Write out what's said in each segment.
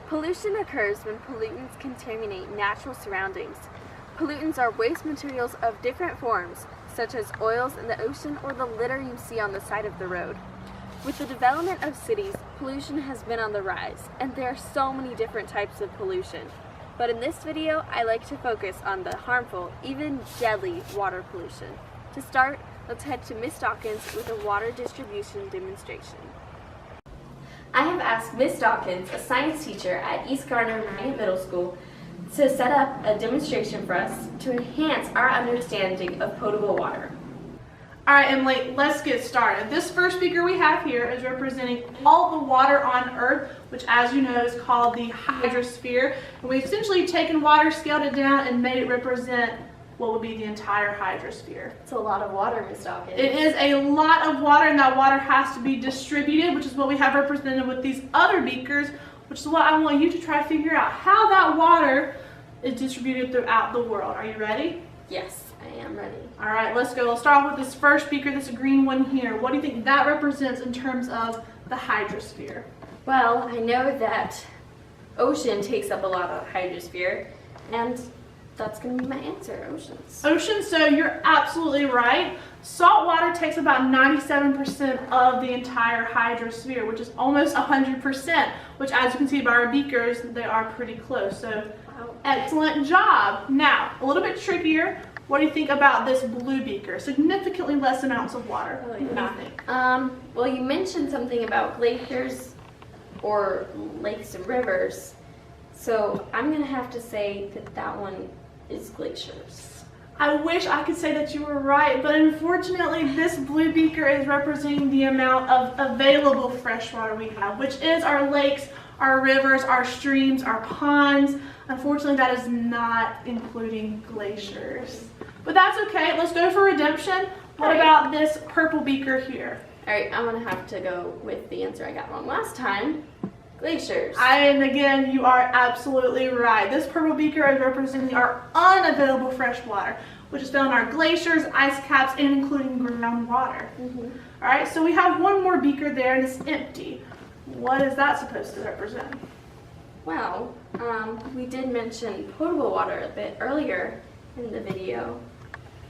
Pollution occurs when pollutants contaminate natural surroundings. Pollutants are waste materials of different forms, such as oils in the ocean or the litter you see on the side of the road. With the development of cities, pollution has been on the rise, and there are so many different types of pollution. But in this video, I like to focus on the harmful, even deadly water pollution. To start, let's head to Miss Dawkins with a water distribution demonstration. I have asked Miss Dawkins, a science teacher at East Garner Middle School, to set up a demonstration for us to enhance our understanding of potable water. Alright, Emily, let's get started. This first beaker we have here is representing all the water on Earth, which, as you know, is called the hydrosphere. And we've essentially taken water, scaled it down, and made it represent what would be the entire hydrosphere. It's a lot of water, Miss Dawkins. It is a lot of water, and that water has to be distributed, which is what we have represented with these other beakers, which is what I want you to try to figure out, how that water is distributed throughout the world. Are you ready? Yes, I am ready. All right, let's go. Let's start off with this first beaker, this green one here. What do you think that represents in terms of the hydrosphere? Well, I know that ocean takes up a lot of hydrosphere, and that's going to be my answer, oceans. Oceans, so you're absolutely right. Salt water takes about 97% of the entire hydrosphere, which is almost 100%, which, as you can see by our beakers, they are pretty close. So, wow. Excellent job. Now, a little bit trickier. What do you think about this blue beaker? Significantly less amounts of water. What do you think? Well, you mentioned something about glaciers or lakes and rivers, so I'm going to have to say that that one is glaciers. I wish I could say that you were right, but unfortunately this blue beaker is representing the amount of available fresh water we have, which is our lakes, our rivers, our streams, our ponds. Unfortunately, that is not including glaciers. But that's okay. Let's go for redemption. What about this purple beaker here? All right, I'm going to have to go with the answer I got wrong last time. Glaciers. And again, you are absolutely right. This purple beaker is representing our unavailable fresh water, which is found in our glaciers, ice caps, and including groundwater. All right, so we have one more beaker there, and it's empty. What is that supposed to represent? Well, we did mention potable water a bit earlier in the video.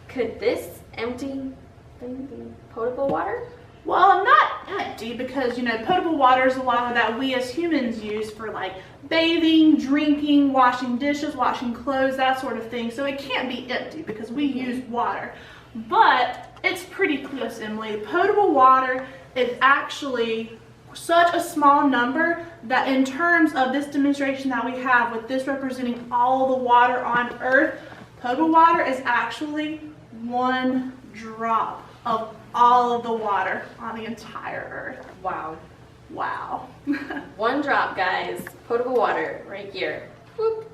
Could this empty thing be potable water? Well, not empty, because, you know, potable water is the water that we as humans use for like bathing, drinking, washing dishes, washing clothes, that sort of thing. So it can't be empty because we use water. But it's pretty close, Emily. Potable water is actually such a small number that in terms of this demonstration that we have with this representing all the water on Earth, potable water is actually one drop of all of the water on the entire Earth. Wow. Wow. One drop, guys. Potable water right here. Whoop.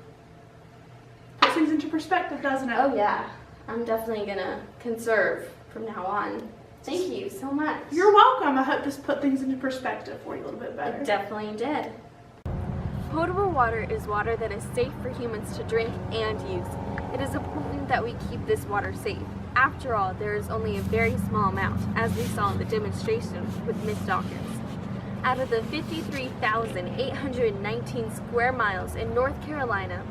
Puts things into perspective, doesn't it? Oh yeah. I'm definitely gonna conserve from now on. Thank you so much. You're welcome. I hope this put things into perspective for you a little bit better. It definitely did. Potable water is water that is safe for humans to drink and use. It is important that we keep this water safe. After all, there is only a very small amount, as we saw in the demonstration with Miss Dawkins. Out of the 53,819 square miles in North Carolina,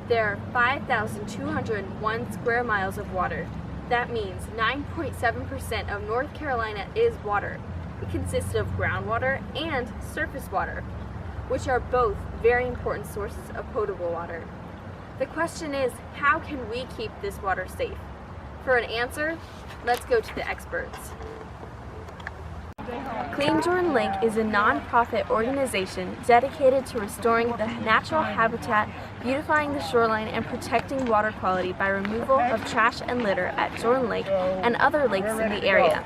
there are 5,201 square miles of water. That means 9.7% of North Carolina is water. It consists of groundwater and surface water, which are both very important sources of potable water. The question is, how can we keep this water safe? For an answer, let's go to the experts. Clean Jordan Lake is a non-profit organization dedicated to restoring the natural habitat, beautifying the shoreline, and protecting water quality by removal of trash and litter at Jordan Lake and other lakes in the area.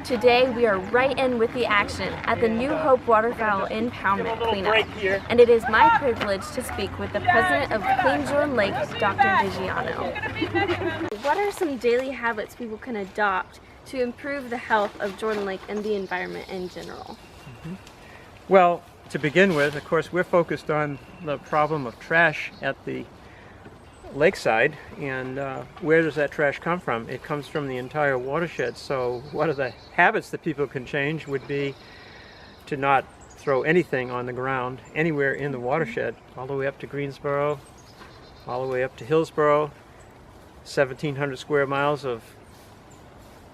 Today, we are right in with the action at the New Hope Waterfowl Impoundment Cleanup, and it is my privilege to speak with the president of Clean Jordan Lake, Dr. Vigiano. What are some daily habits people can adopt to improve the health of Jordan Lake and the environment in general? Well, to begin with, of course, we're focused on the problem of trash at the lakeside, and where does that trash come from? It comes from the entire watershed. So one of the habits that people can change would be to not throw anything on the ground anywhere in the watershed, all the way up to Greensboro, all the way up to Hillsboro, 1,700 square miles of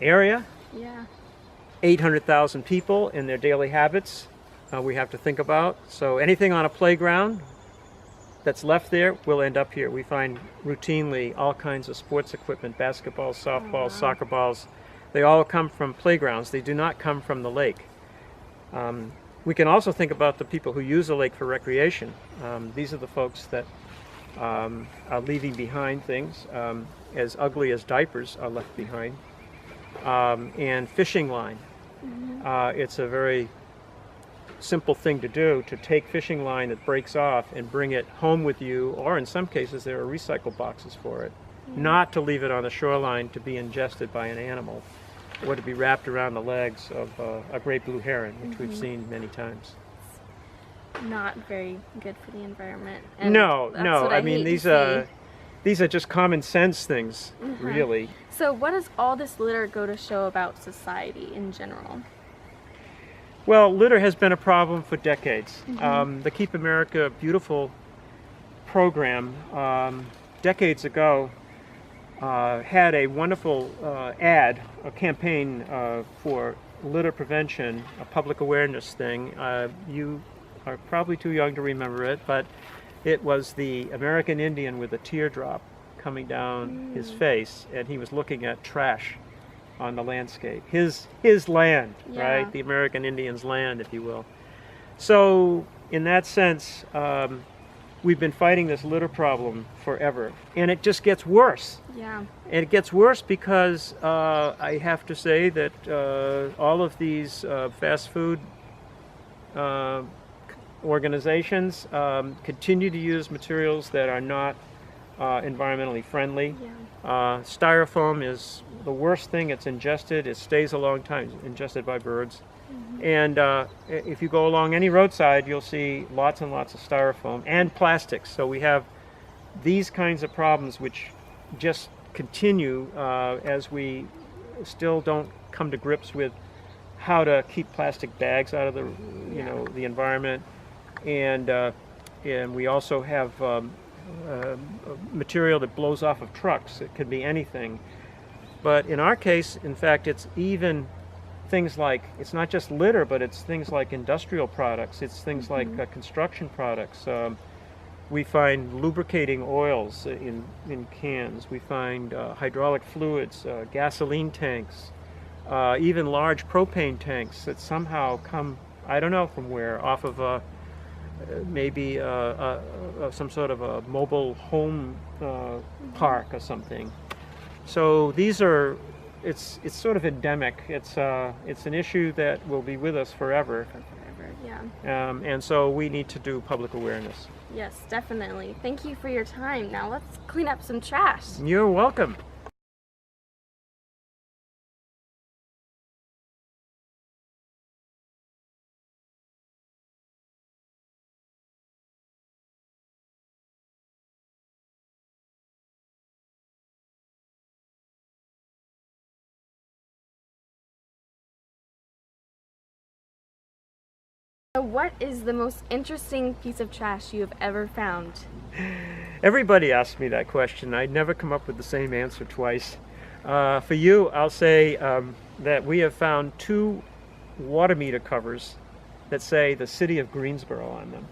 area, Yeah. 800,000 people in their daily habits we have to think about. So anything on a playground that's left there will end up here. We find routinely all kinds of sports equipment, basketballs, softballs, soccer balls. They all come from playgrounds. They do not come from the lake. We can also think about the people who use the lake for recreation. These are the folks that are leaving behind things as ugly as diapers are left behind. And fishing line. It's a very simple thing to do, to take fishing line that breaks off and bring it home with you, or in some cases there are recycle boxes for it. Not to leave it on the shoreline to be ingested by an animal, or to be wrapped around the legs of a great blue heron, which we've seen many times. Not very good for the environment. No. I mean, hate these are just common sense things, really. So what does all this litter go to show about society in general? Well, litter has been a problem for decades. The Keep America Beautiful program decades ago had a wonderful ad, a campaign for litter prevention, a public awareness thing. You are probably too young to remember it, but it was the American Indian with a teardrop coming down his face, and he was looking at trash on the landscape. His land, right? The American Indian's land, if you will. So in that sense, we've been fighting this litter problem forever, and it just gets worse. Yeah. And it gets worse because I have to say that all of these fast food organizations continue to use materials that are not environmentally friendly. Styrofoam is the worst thing. It's ingested. It stays a long time, ingested by birds. And if you go along any roadside, you'll see lots and lots of styrofoam and plastics. So we have these kinds of problems which just continue as we still don't come to grips with how to keep plastic bags out of the the environment. And we also have material that blows off of trucks. It could be anything. But in our case, in fact, it's even things like, it's not just litter, but it's things like industrial products. It's things like construction products. We find lubricating oils in cans. We find hydraulic fluids, gasoline tanks, even large propane tanks that somehow come, I don't know from where, off of maybe some sort of a mobile home park or something. So these are, it's sort of endemic. It's an issue that will be with us forever. And so we need to do public awareness. Yes, definitely. Thank you for your time. Now let's clean up some trash. You're welcome. So what is the most interesting piece of trash you have ever found? Everybody asks me that question. I never come up with the same answer twice. For you, I'll say that we have found 2 water meter covers that say the city of Greensboro on them.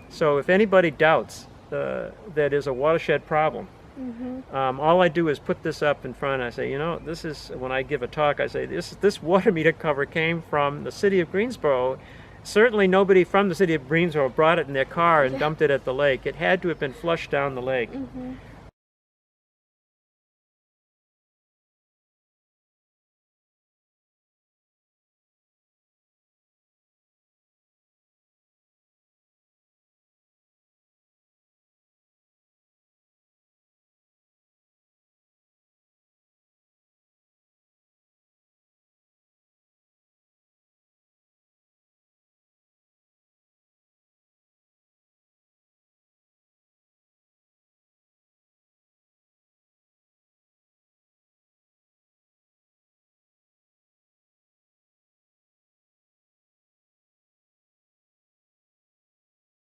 So if anybody doubts that is a watershed problem, all I do is put this up in front. I say, this is, when I give a talk, I say, this water meter cover came from the city of Greensboro. Certainly nobody from the city of Greensboro brought it in their car and dumped it at the lake. It had to have been flushed down the lake.